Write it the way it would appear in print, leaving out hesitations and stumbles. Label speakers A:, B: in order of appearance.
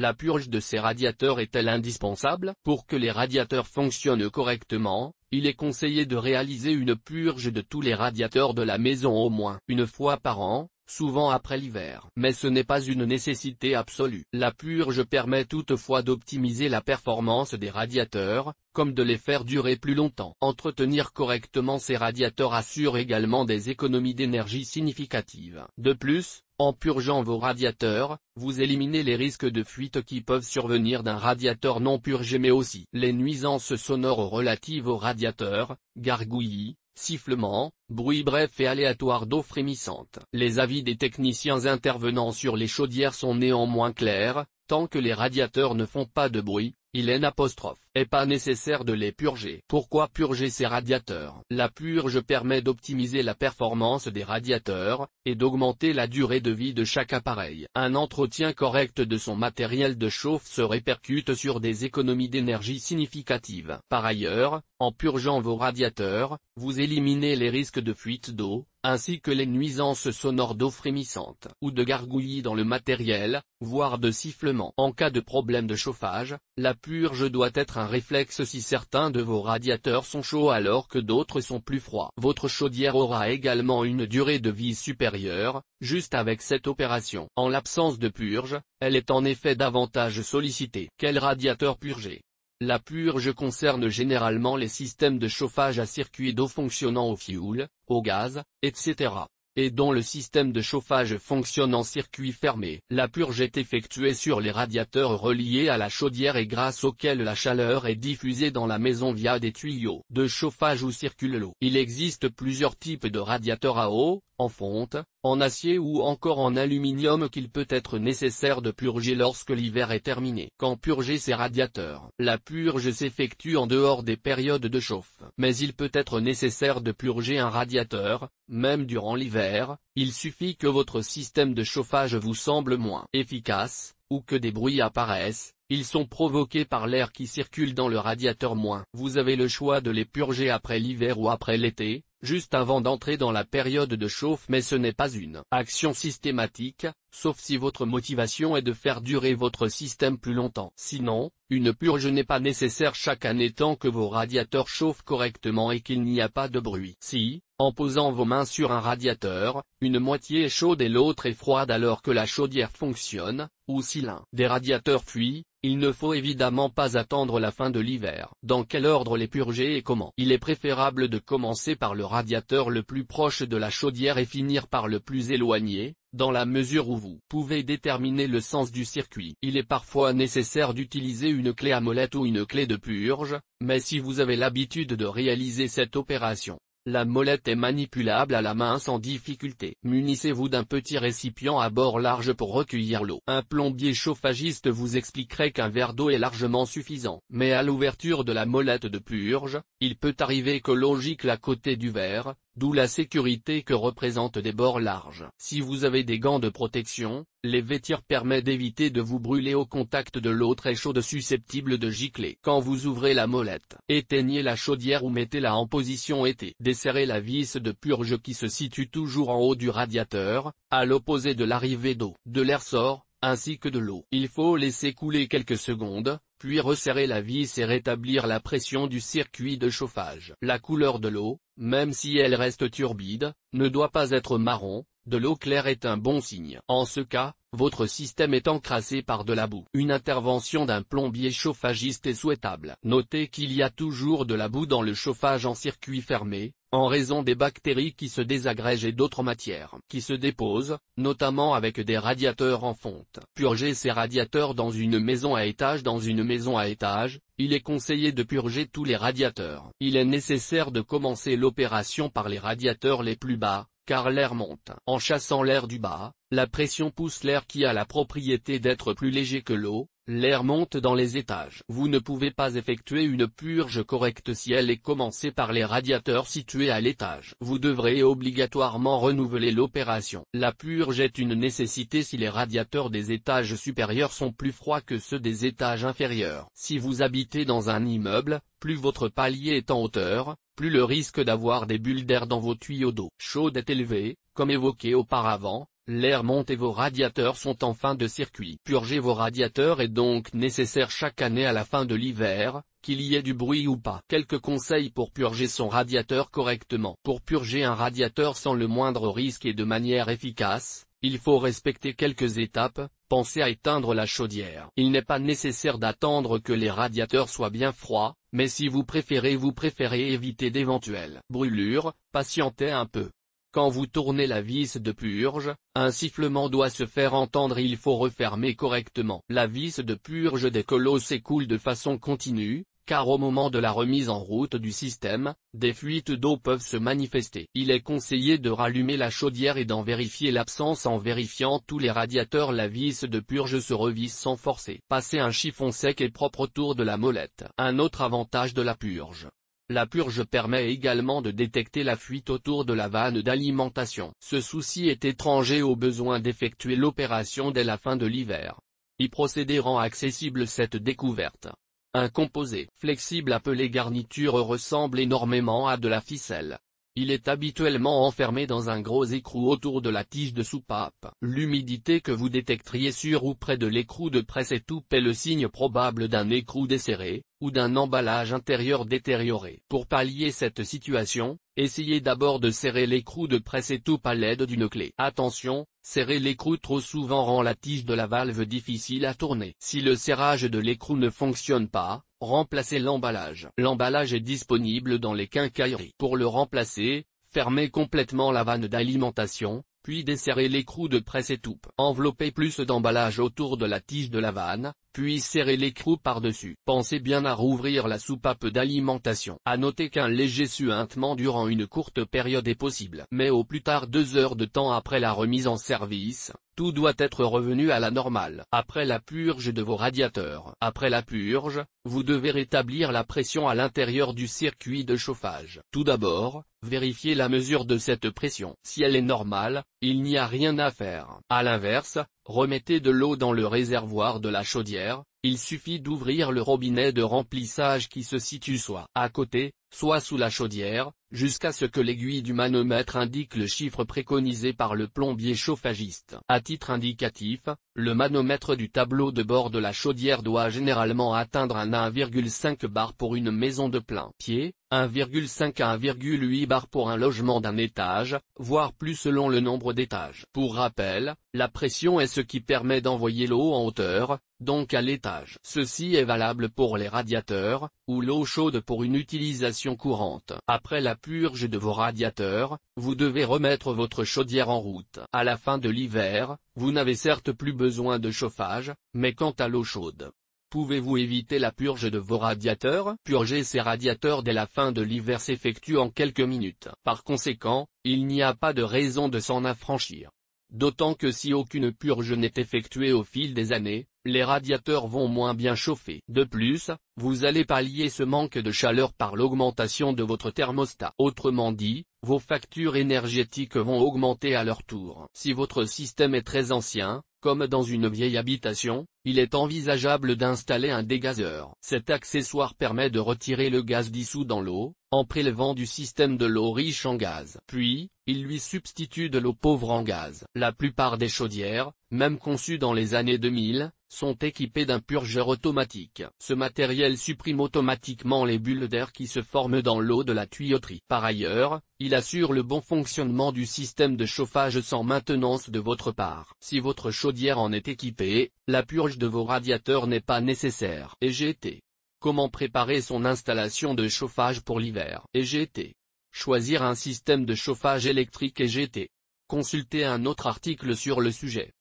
A: La purge de ces radiateurs est-elle indispensable? Pour que les radiateurs fonctionnent correctement, il est conseillé de réaliser une purge de tous les radiateurs de la maison au moins une fois par an, souvent après l'hiver. Mais ce n'est pas une nécessité absolue. La purge permet toutefois d'optimiser la performance des radiateurs, comme de les faire durer plus longtemps. Entretenir correctement ces radiateurs assure également des économies d'énergie significatives. De plus, en purgeant vos radiateurs, vous éliminez les risques de fuite qui peuvent survenir d'un radiateur non purgé mais aussi les nuisances sonores relatives aux radiateurs, gargouillis, sifflements, bruits brefs et aléatoires d'eau frémissante. Les avis des techniciens intervenant sur les chaudières sont néanmoins clairs, tant que les radiateurs ne font pas de bruit, il est pas nécessaire de les purger. Pourquoi purger ces radiateurs? La purge permet d'optimiser la performance des radiateurs, et d'augmenter la durée de vie de chaque appareil. Un entretien correct de son matériel de chauffe se répercute sur des économies d'énergie significatives. Par ailleurs, en purgeant vos radiateurs, vous éliminez les risques de fuite d'eau, ainsi que les nuisances sonores d'eau frémissante, ou de gargouillis dans le matériel, voire de sifflements. En cas de problème de chauffage, la purge doit être un réflexe si certains de vos radiateurs sont chauds alors que d'autres sont plus froids. Votre chaudière aura également une durée de vie supérieure, juste avec cette opération. En l'absence de purge, elle est en effet davantage sollicitée. Quel radiateur purger? La purge concerne généralement les systèmes de chauffage à circuit d'eau fonctionnant au fioul, au gaz, etc., et dont le système de chauffage fonctionne en circuit fermé. La purge est effectuée sur les radiateurs reliés à la chaudière et grâce auxquels la chaleur est diffusée dans la maison via des tuyaux de chauffage où circule l'eau. Il existe plusieurs types de radiateurs à eau, en fonte, en acier ou encore en aluminium qu'il peut être nécessaire de purger lorsque l'hiver est terminé. Quand purger ces radiateurs? La purge s'effectue en dehors des périodes de chauffe. Mais il peut être nécessaire de purger un radiateur, même durant l'hiver, il suffit que votre système de chauffage vous semble moins efficace, ou que des bruits apparaissent. Ils sont provoqués par l'air qui circule dans le radiateur moins. Vous avez le choix de les purger après l'hiver ou après l'été, juste avant d'entrer dans la période de chauffe, mais ce n'est pas une action systématique, sauf si votre motivation est de faire durer votre système plus longtemps. Sinon, une purge n'est pas nécessaire chaque année tant que vos radiateurs chauffent correctement et qu'il n'y a pas de bruit. Si, en posant vos mains sur un radiateur, une moitié est chaude et l'autre est froide alors que la chaudière fonctionne, ou si l'un des radiateurs fuit, il ne faut évidemment pas attendre la fin de l'hiver. Dans quel ordre les purger et comment? Il est préférable de commencer par le radiateur le plus proche de la chaudière et finir par le plus éloigné, dans la mesure où vous pouvez déterminer le sens du circuit. Il est parfois nécessaire d'utiliser une clé à molette ou une clé de purge, mais si vous avez l'habitude de réaliser cette opération, la molette est manipulable à la main sans difficulté. Munissez-vous d'un petit récipient à bord large pour recueillir l'eau. Un plombier chauffagiste vous expliquerait qu'un verre d'eau est largement suffisant. Mais à l'ouverture de la molette de purge, il peut arriver que l'eau gicle à côté du verre, d'où la sécurité que représentent des bords larges. Si vous avez des gants de protection, les vêtir permet d'éviter de vous brûler au contact de l'eau très chaude susceptible de gicler. Quand vous ouvrez la molette, éteignez la chaudière ou mettez-la en position été. Desserrez la vis de purge qui se situe toujours en haut du radiateur, à l'opposé de l'arrivée d'eau. De l'air sort, ainsi que de l'eau. Il faut laisser couler quelques secondes, puis resserrer la vis et rétablir la pression du circuit de chauffage. La couleur de l'eau, même si elle reste turbide, ne doit pas être marron. De l'eau claire est un bon signe. En ce cas, votre système est encrassé par de la boue. Une intervention d'un plombier chauffagiste est souhaitable. Notez qu'il y a toujours de la boue dans le chauffage en circuit fermé, en raison des bactéries qui se désagrègent et d'autres matières qui se déposent, notamment avec des radiateurs en fonte. Purger ces radiateurs dans une maison à étage. Dans une maison à étage, il est conseillé de purger tous les radiateurs. Il est nécessaire de commencer l'opération par les radiateurs les plus bas, car l'air monte. En chassant l'air du bas, la pression pousse l'air qui a la propriété d'être plus léger que l'eau. L'air monte dans les étages. Vous ne pouvez pas effectuer une purge correcte si elle est commencée par les radiateurs situés à l'étage. Vous devrez obligatoirement renouveler l'opération. La purge est une nécessité si les radiateurs des étages supérieurs sont plus froids que ceux des étages inférieurs. Si vous habitez dans un immeuble, plus votre palier est en hauteur, plus le risque d'avoir des bulles d'air dans vos tuyaux d'eau chaude est élevé, comme évoqué auparavant. l'air monte et vos radiateurs sont en fin de circuit. Purger vos radiateurs est donc nécessaire chaque année à la fin de l'hiver, qu'il y ait du bruit ou pas. Quelques conseils pour purger son radiateur correctement. Pour purger un radiateur sans le moindre risque et de manière efficace, il faut respecter quelques étapes. Pensez à éteindre la chaudière. Il n'est pas nécessaire d'attendre que les radiateurs soient bien froids, mais si vous préférez éviter d'éventuelles brûlures, patientez un peu. Quand vous tournez la vis de purge, un sifflement doit se faire entendre et il faut refermer correctement. La vis de purge des colos s'écoule de façon continue, car au moment de la remise en route du système, des fuites d'eau peuvent se manifester. Il est conseillé de rallumer la chaudière et d'en vérifier l'absence en vérifiant tous les radiateurs. La vis de purge se revisse sans forcer. Passez un chiffon sec et propre autour de la molette. Un autre avantage de la purge. La purge permet également de détecter la fuite autour de la vanne d'alimentation. Ce souci est étranger au besoin d'effectuer l'opération dès la fin de l'hiver. Y procéder rend accessible cette découverte. Un composé flexible appelé garniture ressemble énormément à de la ficelle. Il est habituellement enfermé dans un gros écrou autour de la tige de soupape. L'humidité que vous détecteriez sur ou près de l'écrou de presse-étoupe est le signe probable d'un écrou desserré, ou d'un emballage intérieur détérioré. Pour pallier cette situation, essayez d'abord de serrer l'écrou de presse-étoupe à l'aide d'une clé. Attention, serrer l'écrou trop souvent rend la tige de la valve difficile à tourner. Si le serrage de l'écrou ne fonctionne pas, remplacez l'emballage. L'emballage est disponible dans les quincailleries. Pour le remplacer, fermez complètement la vanne d'alimentation, puis desserrez l'écrou de presse-étoupe. Enveloppez plus d'emballage autour de la tige de la vanne, puis serrez l'écrou par-dessus. Pensez bien à rouvrir la soupape d'alimentation. À noter qu'un léger suintement durant une courte période est possible. Mais au plus tard 2 heures de temps après la remise en service, tout doit être revenu à la normale. Après la purge de vos radiateurs. Après la purge, vous devez rétablir la pression à l'intérieur du circuit de chauffage. Tout d'abord, vérifiez la mesure de cette pression. Si elle est normale, il n'y a rien à faire. À l'inverse, remettez de l'eau dans le réservoir de la chaudière. Il suffit d'ouvrir le robinet de remplissage qui se situe soit à côté, soit sous la chaudière, jusqu'à ce que l'aiguille du manomètre indique le chiffre préconisé par le plombier chauffagiste. À titre indicatif, le manomètre du tableau de bord de la chaudière doit généralement atteindre un 1,5 bar pour une maison de plein pied, 1,5 à 1,8 bar pour un logement d'un étage, voire plus selon le nombre d'étages. Pour rappel, la pression est ce qui permet d'envoyer l'eau en hauteur, donc à l'étage. Ceci est valable pour les radiateurs, ou l'eau chaude pour une utilisation courante. Après la purge de vos radiateurs, vous devez remettre votre chaudière en route. À la fin de l'hiver, vous n'avez certes plus besoin de chauffage, mais quant à l'eau chaude, pouvez-vous éviter la purge de vos radiateurs? Purger ces radiateurs dès la fin de l'hiver s'effectue en quelques minutes. Par conséquent, il n'y a pas de raison de s'en affranchir. D'autant que si aucune purge n'est effectuée au fil des années, les radiateurs vont moins bien chauffer. De plus, vous allez pallier ce manque de chaleur par l'augmentation de votre thermostat. Autrement dit, vos factures énergétiques vont augmenter à leur tour. Si votre système est très ancien, comme dans une vieille habitation, il est envisageable d'installer un dégazeur. Cet accessoire permet de retirer le gaz dissous dans l'eau, en prélevant du système de l'eau riche en gaz. Puis, il lui substitue de l'eau pauvre en gaz. La plupart des chaudières, même conçues dans les années 2000, sont équipées d'un purgeur automatique. Ce matériel supprime automatiquement les bulles d'air qui se forment dans l'eau de la tuyauterie. Par ailleurs, il assure le bon fonctionnement du système de chauffage sans maintenance de votre part. Si votre chaudière en est équipée, la purge de vos radiateurs n'est pas nécessaire. EGT. Comment préparer son installation de chauffage pour l'hiver? EGT. Choisir un système de chauffage électrique EGT. Consultez un autre article sur le sujet.